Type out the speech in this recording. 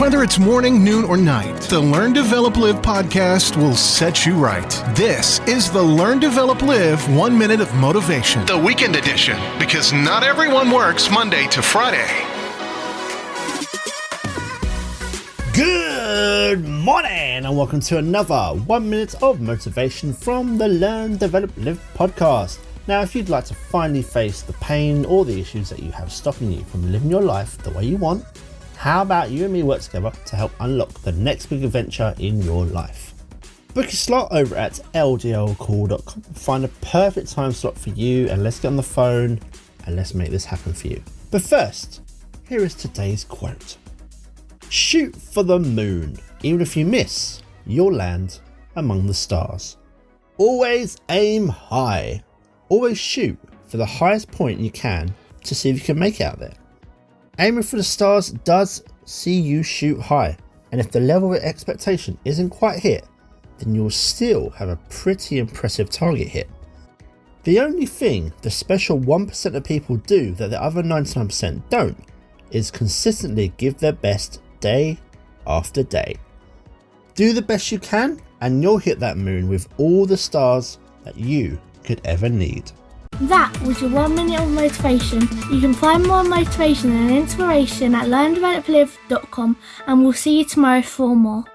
Whether it's morning, noon, or night, the Learn, Develop, Live podcast will set you right. This is the Learn, Develop, Live 1 Minute of Motivation, the weekend edition, because not everyone works Monday to Friday. Good morning and welcome to another 1 minute of motivation from the Learn, Develop, Live podcast. Now, if you'd like to finally face the pain or the issues that you have stopping you from living your life the way you want, how about you and me work together to help unlock the next big adventure in your life? Book a slot over at ldlcall.com. Find a perfect time slot for you and let's get on the phone and let's make this happen for you. But first, here is today's quote. Shoot for the moon. Even if you miss, you'll land among the stars. Always aim high. Always shoot for the highest point you can to see if you can make it out there. Aiming for the stars does see you shoot high, and if the level of expectation isn't quite hit, then you'll still have a pretty impressive target hit. The only thing the special 1% of people do that the other 99% don't is consistently give their best day after day. Do the best you can and you'll hit that moon with all the stars that you could ever need. That was your 1 minute of motivation. You can find more motivation and inspiration at learndeveloplive.com, and we'll see you tomorrow for more.